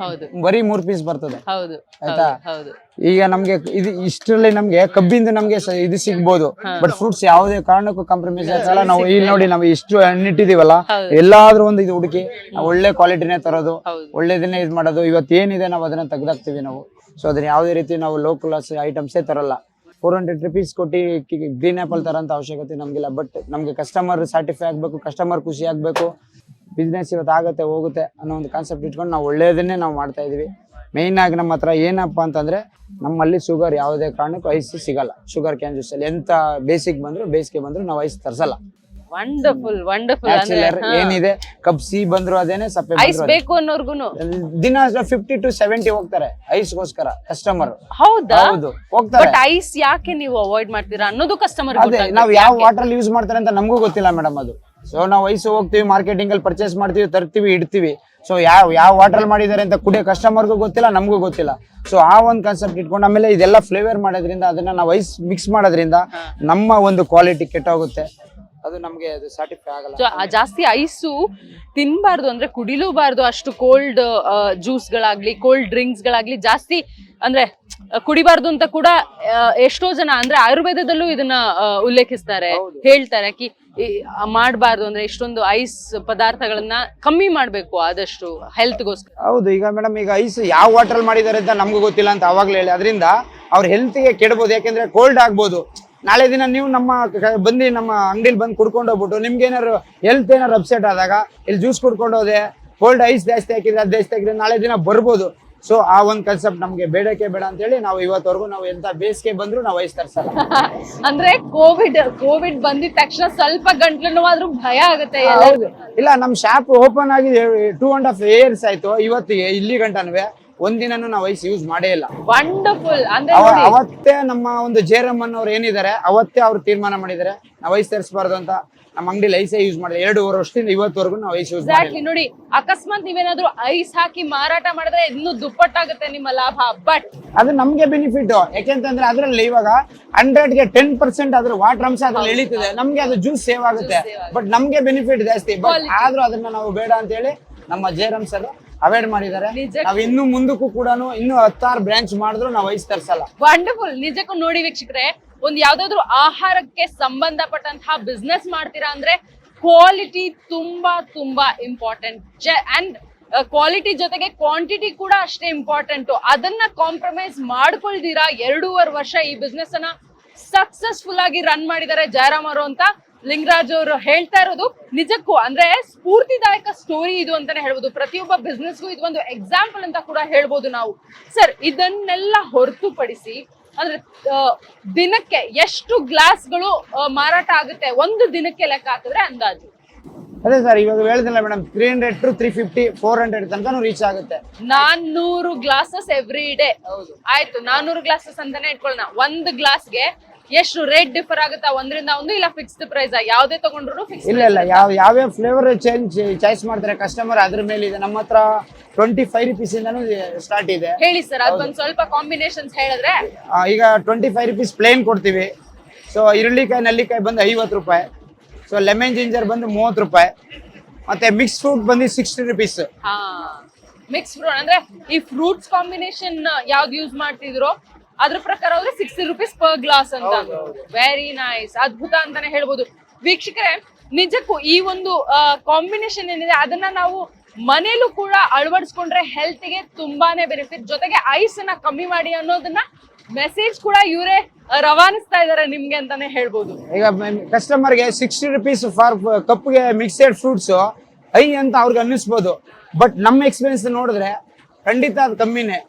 ಹೌದು, ಬರೀ 3 ಪೀಸ್ ಬರ್ತದೆ. ಹೌದು ಆಯ್ತಾ? ಹೌದು. ಈಗ ನಮ್ಗೆ ಇದು ಇಷ್ಟರಲ್ಲಿ ನಮ್ಗೆ ಕಬ್ಬಿಂದ ನಮ್ಗೆ ಇದು ಸಿಗ್ಬೋದು, ಬಟ್ ಫ್ರೂಟ್ಸ್ ಯಾವುದೇ ಕಾರಣಕ್ಕೂ ಕಾಂಪ್ರಮೈಸ್ ಆಗಲ್ಲ. ನಾವು ಇಲ್ಲಿ ನೋಡಿ, ನಾವು ಇಷ್ಟು ಹಣ್ಣಿಟ್ಟಿದೀವಲ್ಲ, ಎಲ್ಲಾದ್ರೂ ಒಂದು ಇದು ಹುಡುಕಿ ನಾವು ಒಳ್ಳೆ ಕ್ವಾಲಿಟಿನೇ ತರೋದು, ಒಳ್ಳೇದನ್ನೇ ಇದು ಮಾಡೋದು. ಇವತ್ತು ಏನಿದೆ ನಾವು ಅದನ್ನ ತೆಗ್ದಾಕ್ತಿವಿ ನಾವು. ಸೊ ಅದನ್ನ ಯಾವುದೇ ರೀತಿ ನಾವು ಲೋ ಕ್ಲಾಸ್ ಐಟಮ್ಸೇ ತರಲ್ಲ. 400 ರೂಪೀಸ್ ಕೊಟ್ಟು ಗ್ರೀನ್ ಆಪಲ್ ತರೋಂಥ ಅವಶ್ಯಕತೆ ನಮ್ಗಿಲ್ಲ. ಬಟ್ ನಮ್ಗೆ ಕಸ್ಟಮರ್ ಸ್ಯಾಟಿಸ್ಫೈ ಆಗ್ಬೇಕು, ಕಸ್ಟಮರ್ ಖುಷಿ ಆಗ್ಬೇಕು, ಬಿಸ್ನೆಸ್ ಇವತ್ತು ಆಗುತ್ತೆ ಹೋಗುತ್ತೆ ಅನ್ನೋ ಒಂದು ಕಾನ್ಸೆಪ್ಟ್ ಇಟ್ಕೊಂಡು ನಾವು ಒಳ್ಳೆಯದನ್ನೇ ನಾವು ಮಾಡ್ತಾ ಇದೀವಿ. ಮೇಯ್ನ್ ಆಗಿ ನಮ್ಮ ಹತ್ರ ಏನಪ್ಪ ಅಂತಂದ್ರೆ, ನಮ್ಮಲ್ಲಿ ಶುಗರ್ ಯಾವುದೇ ಕಾರಣಕ್ಕೂ ಐಸ್ ಸಿಗಲ್ಲ. ಶುಗರ್ ಕ್ಯಾನ್ ಜ್ಯೂಸ್ ಅಲ್ಲಿ ಎಂತ ಬೇಸಿಗೆ ಬಂದ್ರು ನಾವು ಐಸ್ ತರ್ಸಲ್ಲ. ವಂಡರ್ಫುಲ್. ಏನಿದೆ ಕಪ್ ಸಿ ಬಂದ್ರು ಅದೇನೆ, ಸಪ್ಪೆ ಐಸ್ ಬೇಕು ಅನ್ನೋರ್ಗುನು ದಿನ 50 to 70 ಹೋಗ್ತಾರೆ ಐಸ್ಗೋಸ್ಕರ ಕಸ್ಟಮರ್. ಹೌದಾ? ಹೌದು, ಹೋಗ್ತಾರೆ. ಬಟ್ ಐಸ್ ಯಾಕೆ ನೀವು ಅವಾಯ್ಡ್ ಮಾಡ್ತೀರಾ ಅನ್ನೋದು ಕಸ್ಟಮರ್. ಅದೇ ನಾವು ಯಾವ ವಾಟರ್ ಯೂಸ್ ಮಾಡ್ತಾರೆ ಅಂತ ನಮಗೂ ಗೊತ್ತಿಲ್ಲ ಮೇಡಮ್ ಅದು. ಸೊ ನಾವು ಐಸ್ ಹೋಗ್ತೀವಿ, ಮಾರ್ಕೆಟಿಂಗ್ ಅಲ್ಲಿ ಪರ್ಚೇಸ್ ಮಾಡ್ತೀವಿ, ತರ್ತೀವಿ, ಇಡ್ತೀವಿ. ಸೊ ಯಾವ ವಾಟರ್ ಮಾಡಿದ್ದಾರೆ ಅಂತ ಕುಡಿಯೋ ಕಸ್ಟಮರ್ಗೂ ಗೊತ್ತಿಲ್ಲ, ನಮಗೂ ಗೊತ್ತಿಲ್ಲ. ಸೊ ಆ ಒಂದು ಕಾನ್ಸೆಪ್ಟ್ ಇಟ್ಕೊಂಡು ಆಮೇಲೆ ಇದೆಲ್ಲ ಫ್ಲೇವರ್ ಮಾಡೋದ್ರಿಂದ, ಅದನ್ನ ನಾವು ಐಸ್ ಮಿಕ್ಸ್ ಮಾಡೋದ್ರಿಂದ ನಮ್ಮ ಒಂದು ಕ್ವಾಲಿಟಿ ಕೆಟ್ಟೋಗುತ್ತೆ. ಅದು ನಮ್ಗೆ ಅದು ಸ್ಯಾಟಿಸ್ಫೈ ಆಗಲ್ಲ. ಜಾಸ್ತಿ ಐಸು ತಿನ್ಬಾರ್ದು, ಅಂದ್ರೆ ಕುಡಿಲೂಬಾರ್ದು. ಅಷ್ಟು ಕೋಲ್ಡ್ ಜ್ಯೂಸ್ ಗಳಾಗ್ಲಿ, ಕೋಲ್ಡ್ ಡ್ರಿಂಕ್ಸ್ ಗಳಾಗ್ಲಿ ಜಾಸ್ತಿ ಅಂದ್ರೆ ಕುಡಿಬಾರ್ದು ಅಂತ ಕೂಡ ಎಷ್ಟೋ ಜನ ಅಂದ್ರೆ ಆಯುರ್ವೇದದಲ್ಲೂ ಇದನ್ನ ಉಲ್ಲೇಖಿಸ್ತಾರೆ, ಹೇಳ್ತಾರೆ ಕಿ ಮಾಡಬಾರ್ದು ಅಂದ್ರೆ ಇಷ್ಟೊಂದು ಐಸ್ ಪದಾರ್ಥಗಳನ್ನ ಕಮ್ಮಿ ಮಾಡ್ಬೇಕು ಆದಷ್ಟು ಹೆಲ್ತ್ಗೋಸ್ಕರ. ಹೌದು, ಈಗ ಮೇಡಮ್ ಈಗ ಐಸ್ ಯಾವ ವಾಟರ್ ಮಾಡಿದಾರೆ ಅಂತ ನಮ್ಗೂ ಗೊತ್ತಿಲ್ಲ ಅಂತ ಅವಾಗ್ಲೇ ಹೇಳಿ, ಅದರಿಂದ ಅವ್ರ ಹೆಲ್ತ್ಗೆ ಕೆಡಬಹುದು. ಯಾಕೆಂದ್ರೆ ಕೋಲ್ಡ್ ಆಗ್ಬೋದು. ನಾಳೆ ದಿನ ನೀವು ಬಂದು ನಮ್ಮ ಅಂಗಡಿಲಿ ಬಂದು ಕುಡ್ಕೊಂಡು ಹೋಗ್ಬಿಟ್ಟು ನಿಮ್ಗೆ ಏನಾರು ಹೆಲ್ತ್ ಏನಾರು ಅಪ್ಸೆಟ್ ಆದಾಗ ಇಲ್ಲಿ ಜ್ಯೂಸ್ ಕುಡ್ಕೊಂಡು ಹೋದೆ, ಕೋಲ್ಡ್ ಐಸ್ ಜಾಸ್ತಿ ಹಾಕಿದ್ರೆ ಅದು ಜಾಸ್ತಿ ಹಾಕಿದ್ರೆ ನಾಳೆ ದಿನ ಬರ್ಬೋದು. ಸೊ ಆ ಒಂದು ಕಾನ್ಸೆಪ್ಟ್ ನಮ್ಗೆ ಬೇಡಕ್ಕೆ ಬೇಡ ಅಂತ ಹೇಳಿ ನಾವು ಇವತ್ತವರೆಗೂ ನಾವು ಎಂತ ಬೇಸಿಗೆ ಬಂದ್ರು ನಾವು ಐಸ್ ತರ್ಸಲ್ಲ. ಅಂದ್ರೆ ಕೋವಿಡ್ ಬಂದಿದ ತಕ್ಷಣ ಸ್ವಲ್ಪ ಗಂಟ್ಲು ಆದ್ರೂ ಭಯ ಆಗುತ್ತೆ. ಇಲ್ಲ, ನಮ್ ಶಾಪ್ ಓಪನ್ ಆಗಿ 2.5 years ಆಯ್ತು. ಇವತ್ತಿಗೆ ಇಲ್ಲಿ ಗಂಟನೂ ಒಂದಿನೂ ನಾವು ಐಸ್ ಯೂಸ್ ಮಾಡೇ ಇಲ್ಲ. ವಂಡರ್ಫುಲ್. ಅಂದ್ರೆ ಅವತ್ತೇ ನಮ್ಮ ಒಂದು ಜೇರಮ್ಮನ್ ಅವ್ರು ಏನಿದ್ದಾರೆ, ಅವತ್ತೇ ಅವ್ರು ತೀರ್ಮಾನ ಮಾಡಿದ್ದಾರೆ ನಾವು ಐಸ್ ತರಿಸಬಾರ್ದು ಅಂತ. ನಮ್ಮ ಅಂಗಡಿಲಿ ಐಸೇ ಯೂಸ್ ಮಾಡಿದ್ರೆ 2.5 ವರ್ಷದಿಂದ ಇವತ್ತವರೆಗೂ ನಾವು ಐಸ್ ಯೂಸ್ ಮಾಡಿಲ್ಲ. ನೋಡಿ, ಅಕಸ್ಮಾತ್ ನೀವೇನಾದ್ರೂ ಐಸ್ ಹಾಕಿ ಮಾರಾಟ ಮಾಡಿದ್ರೆ ಇನ್ನೂ ದುಪ್ಪಟ್ಟಾಗುತ್ತೆ ನಿಮ್ಮ ಲಾಭ. ಬಟ್ ಅದು ನಮ್ಗೆ ಬೆನಿಫಿಟ್. ಯಾಕೆಂತಂದ್ರೆ ಅದ್ರಲ್ಲಿ ಇವಾಗ 100ಗೆ 10% ಅದ್ರ ವಾಟರ್ ಅಂಶ ಅದ್ರಲ್ಲಿ ಇಳಿತದೆ, ನಮ್ಗೆ ಅದು ಜ್ಯೂಸ್ ಸೇವ್ ಆಗುತ್ತೆ. ಬಟ್ ನಮ್ಗೆ ಬೆನಿಫಿಟ್ ಜಾಸ್ತಿ. ಬಟ್ ಆದ್ರೂ ಅದನ್ನ ನಾವು ಬೇಡ ಅಂತ ಹೇಳಿ ನಮ್ಮ ಜೇರಮ್ ಸರ್ ಅವಾಯ್ಡ್ ಮಾಡಿದ್ದಾರೆ. ನಾವ್ ಇನ್ನು ಮುಂದಕ್ಕೂ ಕೂಡ ಇನ್ನು 10 ಬ್ರಾಂಚ್ ಮಾಡಿದ್ರು ನಾವು ಐಸ್ ತರ್ಸಲ್ಲ. ವಂಡರ್ಫುಲ್. ನಿಜಕ್ಕೂ ನೋಡಿ ವೀಕ್ಷಕರೇ, ಒಂದ್ ಯಾವ್ದಾದ್ರು ಆಹಾರಕ್ಕೆ ಸಂಬಂಧಪಟ್ಟಂತಹ ಬಿಸ್ನೆಸ್ ಮಾಡ್ತೀರಾ ಅಂದ್ರೆ ಕ್ವಾಲಿಟಿ ತುಂಬಾ ಇಂಪಾರ್ಟೆಂಟ್. ಅಂಡ್ ಕ್ವಾಲಿಟಿ ಜೊತೆಗೆ ಕ್ವಾಂಟಿಟಿ ಕೂಡ ಅಷ್ಟೇ ಇಂಪಾರ್ಟೆಂಟ್. ಅದನ್ನ ಕಾಂಪ್ರಮೈಸ್ ಮಾಡ್ಕೊಳ್ದಿರಾ 2.5 ವರ್ಷ ಈ ಬಿಸ್ನೆಸ್ ಅನ್ನ ಸಕ್ಸಸ್ಫುಲ್ ಆಗಿ ರನ್ ಮಾಡಿದ್ದಾರೆ ಜಯರಾಮ್ ಅವರು ಅಂತ ಲಿಂಗರಾಜ್ ಅವರು ಹೇಳ್ತಾ ಇರೋದು. ನಿಜಕ್ಕೂ ಅಂದ್ರೆ ಸ್ಫೂರ್ತಿದಾಯಕ ಸ್ಟೋರಿ ಇದು ಅಂತಾನೆ ಹೇಳ್ಬೋದು. ಪ್ರತಿಯೊಬ್ಬ ಬಿಸ್ನೆಸ್ಗೂ ಇದು ಒಂದು ಎಕ್ಸಾಂಪಲ್ ಅಂತ ಕೂಡ ಹೇಳ್ಬೋದು ನಾವು. ಸರ್, ಇದನ್ನೆಲ್ಲ ಹೊರತುಪಡಿಸಿ ಅಂದ್ರೆ ದಿನಕ್ಕೆ ಎಷ್ಟು ಗ್ಲಾಸ್ಗಳು ಮಾರಾಟ ಆಗುತ್ತೆ ಒಂದು ದಿನಕ್ಕೆ ಲೆಕ್ಕ ಹಾಕಿದ್ರೆ ಅಂದಾಜು? ಅದೇ ಸರ್, ಇವಾಗ ಹೇಳಿದಿಲ್ಲ ಮೇಡಮ್, 300 to 350 400 ತನಕ ರೀಚ್ ಆಗುತ್ತೆ. 400 ಗ್ಲಾಸಸ್ ಎವ್ರಿ ಡೇ. ಆಯ್ತು, 400 ಗ್ಲಾಸಸ್ ಅಂತಾನೆ ಇಟ್ಕೊಳ್ಳೋಣ. ಒಂದು ಗ್ಲಾಸ್ಗೆ ಎಷ್ಟು ರೇಟ್ ಡಿಫರ್ ಆಗುತ್ತಾ? ಒಂದರಿಂದ ಒಂದು, ಇಲ್ಲ ಫಿಕ್ಸ್ಡ್ ಪ್ರೈಸ್? ಯಾವ್ದೇ ತಗೊಂಡ್ರು ಫಿಕ್ಸ್? ಇಲ್ಲ, ಯಾವ್ಯಾವ ಫ್ಲೇವರ್ ಚಾಯ್ಸ್ ಮಾಡ್ತಾರೆ ಕಸ್ಟಮರ್ ಅದ್ರ ಮೇಲೆ ಇದೆ. ನಮ್ಮ ಹತ್ರ 25 ರೂಪೀಸ್ ಇಂದಾನು ಸ್ಟಾರ್ಟ್ ಇದೆ. ಹೇಳಿ ಸರ್, ಅದೊಂದು ಸ್ವಲ್ಪ ಕಾಂಬಿನೇಷನ್ಸ್ ಹೇಳಿದ್ರೆ. ಈಗ 25 ರೂಪೀಸ್ ಪ್ಲೇನ್ ಕೊಡ್ತೀವಿ. ಸೊ ಈರುಳ್ಳಿಕಾಯಿ ನಲ್ಲಿಕಾಯಿ ಬಂದು 50 ರೂಪಾಯಿ. ಸೊ ಲೆಮನ್ ಜಿಂಜರ್ ಬಂದು 30 ರೂಪಾಯಿ. ಮತ್ತೆ ಮಿಕ್ಸ್ ಫ್ರೂಟ್ ಬಂದು 60 ರೂಪೀಸ್. ಮಿಕ್ಸ್ ಫ್ರೂಟ್ ಅಂದ್ರೆ ಈ ಫ್ರೂಟ್ಸ್ ಕಾಂಬಿನೇಷನ್ ಯಾವ್ದು ಯೂಸ್ ಮಾಡ್ತಿದ್ರು ಅದ್ರ ಪ್ರಕಾರ ಹೋದ್ರೆ 60 ರೂಪೀಸ್ ಪರ್ ಗ್ಲಾಸ್ ಅಂತ. ವೆರಿ ನೈಸ್, ಅದ್ಭುತ ಅಂತಾನೆ ಹೇಳ್ಬೋದು. ವೀಕ್ಷಕರೇ, ನಿಜಕ್ಕೂ ಈ ಒಂದು ಕಾಂಬಿನೇಷನ್ ಏನಿದೆ ಅದನ್ನ ನಾವು ಮನೇಲೂ ಕೂಡ ಅಳವಡಿಸ್ಕೊಂಡ್ರೆ ಹೆಲ್ತ್ ಗೆ ತುಂಬಾನೇ ಬೆನಿಫಿಟ್. ಜೊತೆಗೆ ಐಸ್ ಅನ್ನ ಕಮ್ಮಿ ಮಾಡಿ ಅನ್ನೋದನ್ನ ಮೆಸೇಜ್ ಕೂಡ ಇವರೇ ರವಾನಿಸ್ತಾ ಇದಾರೆ ನಿಮ್ಗೆ ಅಂತಾನೆ ಹೇಳ್ಬೋದು. ಈಗ ಕಸ್ಟಮರ್ ಗೆ 60 ರೂಪೀಸ್ ಫಾರ್ ಕಪ್ಗೆ ಮಿಕ್ಸೆಡ್ ಫ್ರೂಟ್ಸ್ ಐ ಅಂತ ಅವ್ರಿಗೆ ಅನ್ನಿಸ್ಬೋದು. ಬಟ್ ನಮ್ಮ ಎಕ್ಸ್ಪೀರಿಯನ್ಸ್ ನೋಡಿದ್ರೆ ಖಂಡಿತ ಅದು ಕಮ್ಮಿನೇ.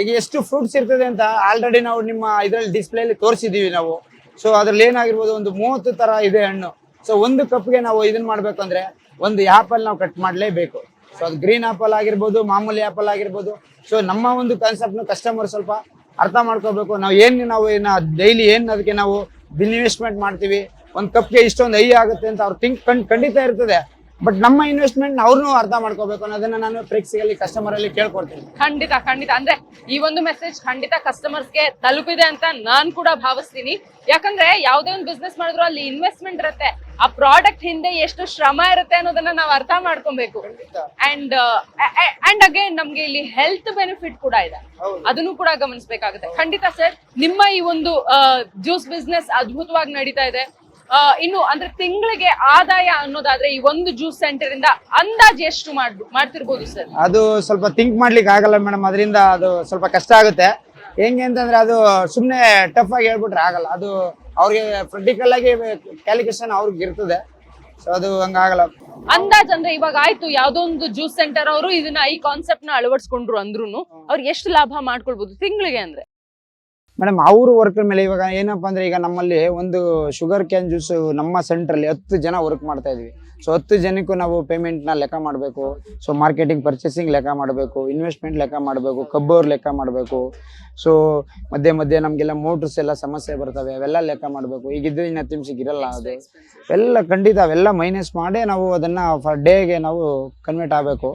ಈಗ ಎಷ್ಟು ಫ್ರೂಟ್ಸ್ ಇರ್ತದೆ ಅಂತ ಆಲ್ರೆಡಿ ನಾವು ನಿಮ್ಮ ಇದರಲ್ಲಿ ಡಿಸ್ಪ್ಲೇಲಿ ತೋರಿಸಿದೀವಿ ನಾವು. ಸೊ ಅದ್ರಲ್ಲಿ ಏನಾಗಿರ್ಬೋದು, ಒಂದು 30 ತರ ಇದೆ ಹಣ್ಣು. ಸೊ ಒಂದು ಕಪ್ಗೆ ನಾವು ಇದನ್ನ ಮಾಡ್ಬೇಕು ಅಂದ್ರೆ ಒಂದು ಆಪಲ್ ನಾವು ಕಟ್ ಮಾಡಲೇಬೇಕು. ಸೊ ಅದು ಗ್ರೀನ್ ಆಪಲ್ ಆಗಿರ್ಬೋದು, ಮಾಮೂಲಿ ಆಪಲ್ ಆಗಿರ್ಬೋದು. ಸೊ ನಮ್ಮ ಒಂದು ಕಾನ್ಸೆಪ್ಟ್ ಕಸ್ಟಮರ್ ಸ್ವಲ್ಪ ಅರ್ಥ ಮಾಡ್ಕೋಬೇಕು. ನಾವು ಡೈಲಿ ಏನ್ ಅದಕ್ಕೆ ನಾವು ಬಿಲ್ ಇನ್ವೆಸ್ಟ್ಮೆಂಟ್ ಮಾಡ್ತೀವಿ, ಒಂದು ಕಪ್ಗೆ ಇಷ್ಟೊಂದು ಆಗುತ್ತೆ ಅಂತ ಅವ್ರು ಖಂಡಿತ ಇರ್ತದೆ. ಬಟ್ ನಮ್ಮ ಇನ್ವೆಸ್ಟ್ಮೆಂಟ್ ಅವ್ರನ್ನೂ ಅರ್ಥ ಮಾಡ್ಕೋಬೇಕು ಅನ್ನೋದನ್ನ ನಾನು ಟ್ರಿಕ್ಸ್ಗಳಲ್ಲಿ ಕಸ್ಟಮರ್ ಅಲ್ಲಿ ಕೇಳ್ಕೊಡ್ತೀನಿ. ಖಂಡಿತ ಅಂದ್ರೆ ಈ ಒಂದು ಮೆಸೇಜ್ ಖಂಡಿತ ಕಸ್ಟಮರ್ಸ್ಗೆ ತಲುಪಿದೆ ಅಂತ ನಾನ್ ಕೂಡ ಭಾವಿಸ್ತೀನಿ. ಯಾಕಂದ್ರೆ ಯಾವ್ದೇ ಒಂದು ಬಿಸ್ನೆಸ್ ಮಾಡಿದ್ರು ಅಲ್ಲಿ ಇನ್ವೆಸ್ಟ್ಮೆಂಟ್ ಇರುತ್ತೆ, ಆ ಪ್ರಾಡಕ್ಟ್ ಹಿಂದೆ ಎಷ್ಟು ಶ್ರಮ ಇರುತ್ತೆ ಅನ್ನೋದನ್ನ ನಾವು ಅರ್ಥ ಮಾಡ್ಕೊಬೇಕು. ಅಂಡ್ ಅಗೇನ್ ನಮ್ಗೆ ಇಲ್ಲಿ ಹೆಲ್ತ್ ಬೆನಿಫಿಟ್ ಕೂಡ ಇದೆ, ಅದನ್ನು ಕೂಡ ಗಮನಿಸಬೇಕಾಗುತ್ತೆ. ಖಂಡಿತ ಸರ್, ನಿಮ್ಮ ಈ ಒಂದು ಜ್ಯೂಸ್ ಬಿಸ್ನೆಸ್ ಅದ್ಭುತವಾಗಿ ನಡೀತಾ ಇದೆ. ಇನ್ನು ಅಂದ್ರೆ ತಿಂಗಳಿಗೆ ಆದಾಯ ಅನ್ನೋದಾದ್ರೆ ಈ ಒಂದು ಜ್ಯೂಸ್ ಸೆಂಟರ್ ಇಂದ ಅಂದಾಜ್ ಎಷ್ಟು ಮಾಡ್ತಿರ್ಬೋದು ಸರ್? ಅದು ಸ್ವಲ್ಪ ಥಿಂಕ್ ಮಾಡ್ಲಿಕ್ಕೆ ಆಗಲ್ಲ ಮೇಡಮ್, ಅದರಿಂದ ಅದು ಸ್ವಲ್ಪ ಕಷ್ಟ ಆಗುತ್ತೆ. ಹೆಂಗೆ ಅಂತಂದ್ರೆ ಅದು ಸುಮ್ನೆ ಟಫ್ ಆಗಿ ಹೇಳ್ಬಿಟ್ರೆ ಆಗಲ್ಲ, ಅದು ಅವ್ರಿಗೆ ಪ್ರಾಕ್ಟಿಕಲ್ ಆಗಿ ಕ್ಯಾಲ್ಕುಲೇಷನ್ ಅವ್ರಿಗೆ ಇರ್ತದೆ. ಸೊ ಅದು ಹಂಗಾಗಲ್ಲ. ಅಂದಾಜ್ ಅಂದ್ರೆ ಇವಾಗ ಆಯ್ತು, ಯಾವ್ದೋ ಒಂದು ಜ್ಯೂಸ್ ಸೆಂಟರ್ ಅವರು ಇದನ್ನ ಈ ಕಾನ್ಸೆಪ್ಟ್ ನ ಅಳವಡಿಸ್ಕೊಂಡ್ರು ಅಂದ್ರೂ ಅವ್ರಿಗೆ ಎಷ್ಟು ಲಾಭ ಮಾಡ್ಕೊಳ್ಬಹುದು ತಿಂಗಳಿಗೆ ಅಂದ್ರೆ? ಮೇಡಮ್ ಅವ್ರ ವರ್ಕರ್ ಮೇಲೆ ಇವಾಗ ಏನಪ್ಪಾ ಅಂದ್ರೆ, ಈಗ ನಮ್ಮಲ್ಲಿ ಒಂದು ಶುಗರ್ ಕ್ಯಾನ್ ಜ್ಯೂಸ್ ನಮ್ಮ ಸೆಂಟ್ರಲ್ಲಿ 10 ಜನ ವರ್ಕ್ ಮಾಡ್ತಾ ಇದೀವಿ. ಸೊ 10 ಜನಕ್ಕೂ ನಾವು ಪೇಮೆಂಟ್ನ ಲೆಕ್ಕ ಮಾಡಬೇಕು. ಸೊ ಮಾರ್ಕೆಟಿಂಗ್ ಪರ್ಚೇಸಿಂಗ್ ಲೆಕ್ಕ ಮಾಡಬೇಕು, ಇನ್ವೆಸ್ಟ್ಮೆಂಟ್ ಲೆಕ್ಕ ಮಾಡಬೇಕು, ಕಬ್ಬರ್ ಲೆಕ್ಕ ಮಾಡಬೇಕು. ಸೊ ಮಧ್ಯೆ ನಮಗೆಲ್ಲ ಮೋಟರ್ಸ್ ಎಲ್ಲ ಸಮಸ್ಯೆ ಬರ್ತವೆ, ಅವೆಲ್ಲ ಲೆಕ್ಕ ಮಾಡಬೇಕು. ಈಗ ಇನ್ನ ತಿಮ್ಸಿಗೆ ಇರಲ್ಲ, ಅದು ಎಲ್ಲ ಖಂಡಿತ ಅವೆಲ್ಲ ಮೈನಸ್ ಮಾಡಿ ನಾವು ಅದನ್ನ ಫರ್ ಡೇಗೆ ನಾವು ಕನ್ವರ್ಟ್ ಆಗಬೇಕು.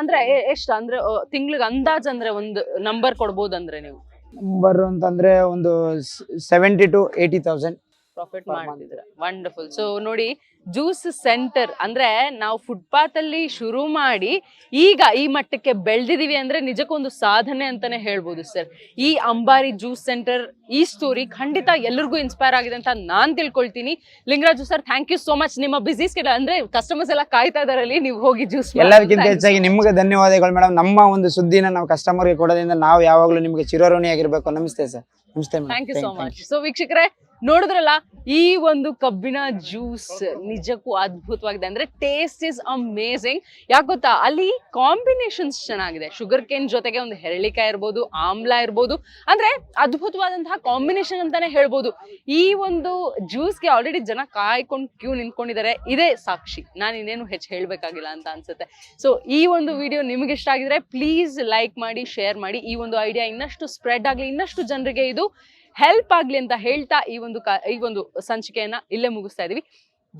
ಅಂದ್ರೆ ಎಷ್ಟು ಅಂದ್ರೆ ತಿಂಗಳಿಗೆ ಅಂದಾಜ್ ಅಂದ್ರೆ ಒಂದು ನಂಬರ್ ಕೊಡ್ಬೋದು ಅಂದ್ರೆ ನೀವು? ನಂಬರ್ ಅಂತಂದ್ರೆ ಒಂದು 70,000 to 80,000 ಪ್ರಾಫಿಟ್ ಮಾಡ್ತಿದ್ರ. ವಂಡರ್ಫುಲ್. ಸೊ ನೋಡಿ, ಜ್ಯೂಸ್ ಸೆಂಟರ್ ಅಂದ್ರೆ ನಾವು ಫುಟ್ಪಾತ್ ಅಲ್ಲಿ ಶುರು ಮಾಡಿ ಈಗ ಈ ಮಟ್ಟಕ್ಕೆ ಬೆಳೆದಿದೀವಿ ಅಂದ್ರೆ ನಿಜಕ್ಕೊಂದು ಸಾಧನೆ ಅಂತಾನೆ ಹೇಳ್ಬೋದು ಸರ್. ಈ ಅಂಬಾರಿ ಜ್ಯೂಸ್ ಸೆಂಟರ್ ಈ ಸ್ಟೋರಿ ಖಂಡಿತ ಎಲ್ಲರಿಗೂ ಇನ್ಸ್ಪೈರ್ ಆಗಿದೆ ಅಂತ ನಾನ್ ತಿಳ್ಕೊಳ್ತೀನಿ. Lingaraju sir, thank you so much. ನಿಮ್ಮ ಬಿಸಿನೆಸ್ ಅಂದ್ರೆ ಕಸ್ಟಮರ್ಸ್ ಎಲ್ಲ ಕಾಯ್ತಾ ಇದಾರಲ್ಲಿ, ನೀವು ಹೋಗಿ ಜ್ಯೂಸ್. ಎಲ್ಲದಕ್ಕಿಂತ ಹೆಚ್ಚಾಗಿ ನಿಮ್ಗೆ ಧನ್ಯವಾದಗಳು ಮೇಡಮ್. ನಮ್ಮ ಒಂದು ಸುದ್ದಿನ ನಾವು ಕಸ್ಟಮರ್ಗೆ ಕೊಡೋದ್ರಿಂದ ನಾವು ಯಾವಾಗಲೂ ನಿಮ್ಗೆ ಚಿರಋಣಿಯಾಗಿರ್ಬೇಕು. ನಮಸ್ತೆ ಸರ್. ನಮಸ್ತೆ. Thank you so much. So ವೀಕ್ಷಕರೇ, ನೋಡಿದ್ರಲ್ಲ, ಈ ಒಂದು ಕಬ್ಬಿನ ಜ್ಯೂಸ್ ನಿಜಕ್ಕೂ ಅದ್ಭುತವಾಗಿದೆ. ಅಂದ್ರೆ ಟೇಸ್ಟ್ ಇಸ್ ಅಮೇಝಿಂಗ್. ಯಾಕೆ ಗೊತ್ತಾ, ಅಲ್ಲಿ ಕಾಂಬಿನೇಷನ್ಸ್ ಚೆನ್ನಾಗಿದೆ. ಶುಗರ್ ಕೇನ್ ಜೊತೆಗೆ ಒಂದು ಹೆರಳಿಕಾಯಿ ಇರ್ಬೋದು, ಆಮ್ಲ ಇರ್ಬೋದು, ಅಂದ್ರೆ ಅದ್ಭುತವಾದಂತಹ ಕಾಂಬಿನೇಷನ್ ಅಂತಾನೆ ಹೇಳ್ಬೋದು. ಈ ಒಂದು ಜ್ಯೂಸ್ಗೆ ಆಲ್ರೆಡಿ ಜನ ಕಾಯ್ಕೊಂಡು ಕ್ಯೂ ನಿಂತ್ಕೊಂಡಿದ್ದಾರೆ, ಇದೇ ಸಾಕ್ಷಿ. ನಾನು ಇನ್ನೇನು ಹೆಚ್ಚು ಹೇಳ್ಬೇಕಾಗಿಲ್ಲ ಅಂತ ಅನ್ಸುತ್ತೆ. ಸೊ ಈ ಒಂದು ವಿಡಿಯೋ ನಿಮ್ಗೆ ಇಷ್ಟ ಆಗಿದ್ರೆ ಪ್ಲೀಸ್ ಲೈಕ್ ಮಾಡಿ, ಶೇರ್ ಮಾಡಿ. ಈ ಒಂದು ಐಡಿಯಾ ಇನ್ನಷ್ಟು ಸ್ಪ್ರೆಡ್ ಆಗ್ಲಿ, ಇನ್ನಷ್ಟು ಜನರಿಗೆ ಇದು ಹೆಲ್ಪ್ ಆಗ್ಲಿ ಅಂತ ಹೇಳ್ತಾ ಈ ಒಂದು ಸಂಚಿಕೆಯನ್ನ ಇಲ್ಲೇ ಮುಗಿಸ್ತಾ ಇದೀವಿ.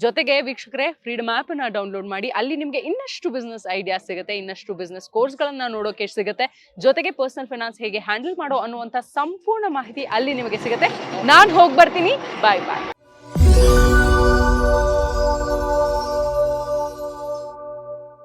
ಜೊತೆಗೆ ವೀಕ್ಷಕರೇ, ಫ್ರೀಡಮ್ ಆಪ್ ಅನ್ನ ಡೌನ್ಲೋಡ್ ಮಾಡಿ. ಅಲ್ಲಿ ನಿಮ್ಗೆ ಇನ್ನಷ್ಟು ಬಿಸ್ನೆಸ್ ಐಡಿಯಾ ಸಿಗುತ್ತೆ, ಇನ್ನಷ್ಟು ಬಿಸ್ನೆಸ್ ಕೋರ್ಸ್ ಗಳನ್ನ ನೋಡೋಕೆ ಸಿಗುತ್ತೆ. ಜೊತೆಗೆ ಪರ್ಸನಲ್ ಫೈನಾನ್ಸ್ ಹೇಗೆ ಹ್ಯಾಂಡಲ್ ಮಾಡೋ ಅನ್ನುವಂತ ಸಂಪೂರ್ಣ ಮಾಹಿತಿ ಅಲ್ಲಿ ನಿಮಗೆ ಸಿಗುತ್ತೆ. ನಾನು ಹೋಗಿ ಬರ್ತೀನಿ. ಬಾಯ್ ಬಾಯ್.